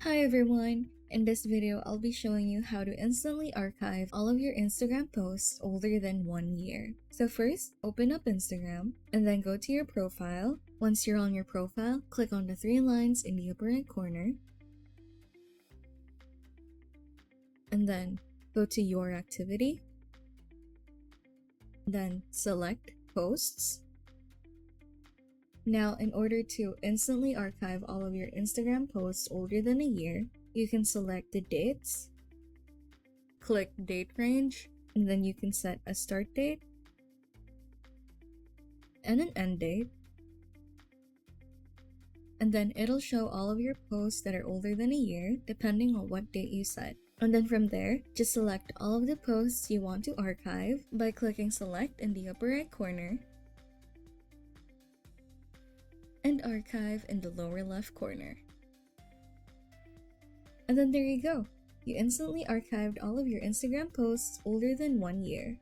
Hi everyone! In this video, I'll be showing you how to instantly archive all of your Instagram posts older than 1 year. So first, open up Instagram and then go to your profile. Once you're on your profile, click on the three lines in the upper right corner and then go to your activity. Then select posts. Now, in order to instantly archive all of your Instagram posts older than a year, you can select the dates, click date range, and then you can set a start date and an end date. And then it'll show all of your posts that are older than a year, depending on what date you set. And then from there, just select all of the posts you want to archive by clicking select in the upper right corner and archive in the lower left corner. And then there you go. You instantly archived all of your Instagram posts older than 1 year.